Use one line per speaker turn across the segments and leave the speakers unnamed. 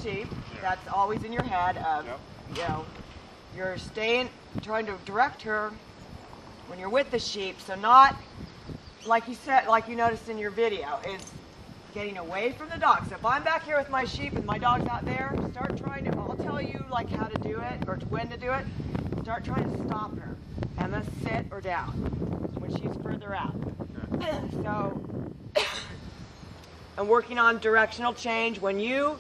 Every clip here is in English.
sheep. That's always in your head of, you know, you're trying to direct her when you're with the sheep. So not, like you said, like you noticed in your video, is getting away from the dog. So if I'm back here with my sheep and my dog's out there, start trying to, I'll tell you like how to do it or when to do it. Start trying to stop her. Emma, sit or down when she's further out. So, I'm working on directional change when you,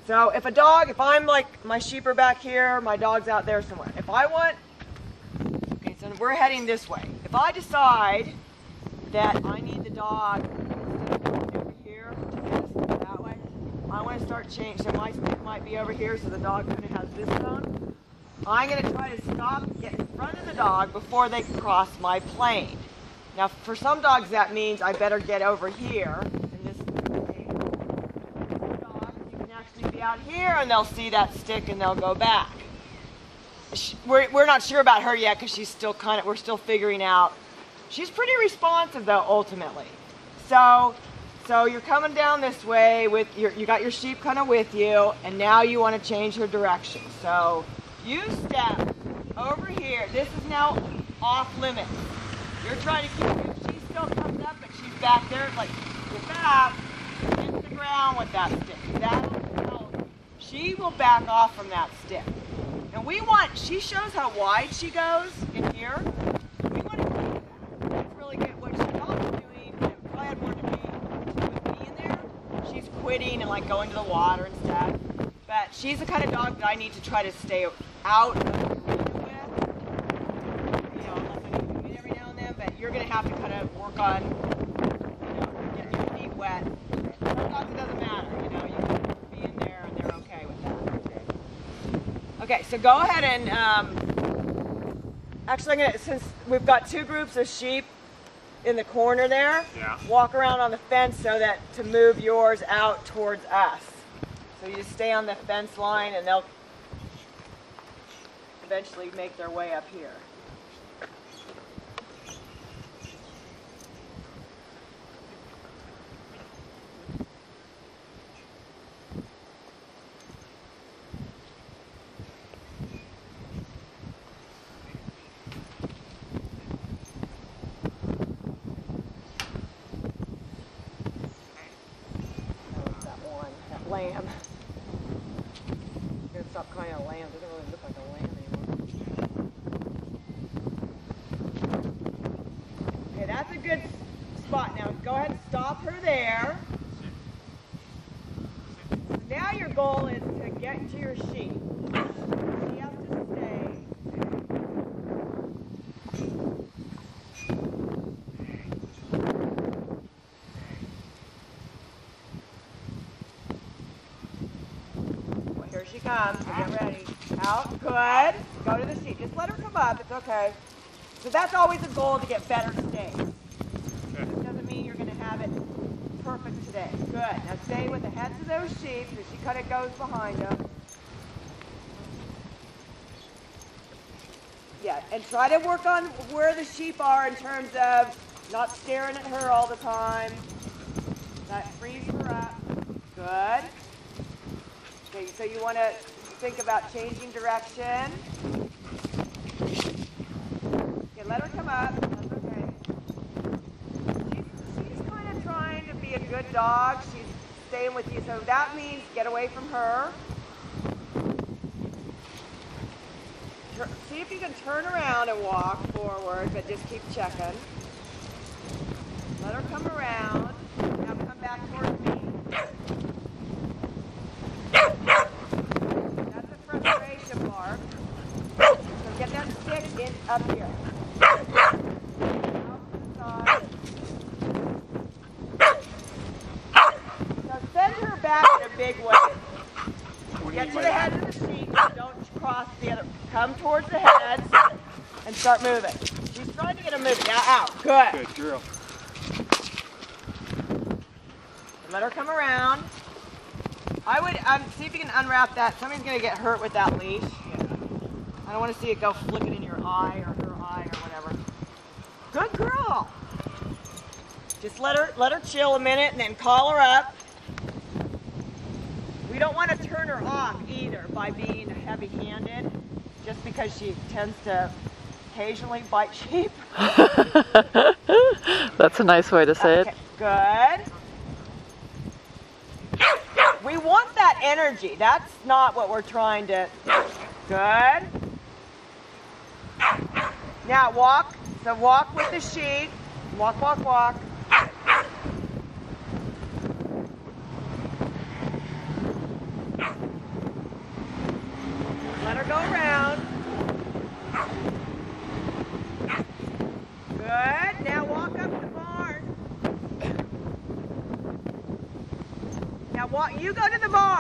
so if I'm like, my sheep are back here, my dog's out there somewhere. If I want, okay, so we're heading this way. If I decide that I need the dog, instead of going over here to get us that way, I want to start changing. So my stick might be over here, so the dog kind of has this bone. I'm going to try to stop, get in front of the dog before they cross my plane. Now, for some dogs, that means I better get over here in this plane. Some dogs, you can actually be out here and they'll see that stick and they'll go back. We're not sure about her yet because she's still we're still figuring out. She's pretty responsive though, ultimately. So you're coming down this way with you got your sheep kind of with you, and now you want to change her direction. So you step over here. This is now off limits. You're trying to keep, she still comes up, but she's back there, like, get back, hit the ground with that stick. That'll help. She will back off from that stick. And she shows how wide she goes in here. We want to do that. That's really good. What she's also doing, and if I had more to be with me in there, she's quitting and like going to the water instead. But she's the kind of dog that I need to try to stay out of the arena with. You know, unless I need to come in every now and then, but you're going to have to kind of work on, you know, getting your feet wet. Some dogs it doesn't matter, you know, you can be in there and they're okay with that. Okay, so go ahead and, actually since we've got two groups of sheep in the corner there, walk around on the fence so that to move yours out towards us. So you just stay on the fence line and they'll eventually make their way up here. Lamb. I'm gonna stop calling it a lamb. It doesn't really look like a lamb anymore. Okay, that's a good spot. Now go ahead and stop her there. Now your goal is to get to your sheep. She has to stay. Here she comes. So get ready. Out. Good. Go to the sheep. Just let her come up. It's okay. So that's always a goal, to get better stays. It doesn't mean you're going to have it perfect today. Good. Now stay with the heads of those sheep so she kind of goes behind them. Yeah, and try to work on where the sheep are in terms of not staring at her all the time. That frees her up. Good. Okay, so you want to think about changing direction. Okay, let her come up. That's okay. She's kind of trying to be a good dog. She's staying with you, so that means get away from her. See if you can turn around and walk forward, but just keep checking. Let her come around. Now come back towards me. That's a frustration mark. So get that stick in up here. Out to the side. Now send her back in a big way. Get to the head of the sheep. Don't cross the other. Come towards the head and start moving. She's trying to get her moving. Now out. Good.
Good girl.
And let her come around. I would see if you can unwrap that. Somebody's going to get hurt with that leash. I don't want to see it go flicking in your eye or her eye or whatever. Good girl. Just let her chill a minute and then call her up. We don't want to turn her her off either by being heavy-handed, just because she tends to occasionally bite sheep.
That's a nice way to say
it. Good. We want that energy. That's not what we're trying to... Good. Now walk. So walk with the sheep. Walk, walk, walk. Let her go around. Good. Now walk up the barn. Now walk. You go to the barn.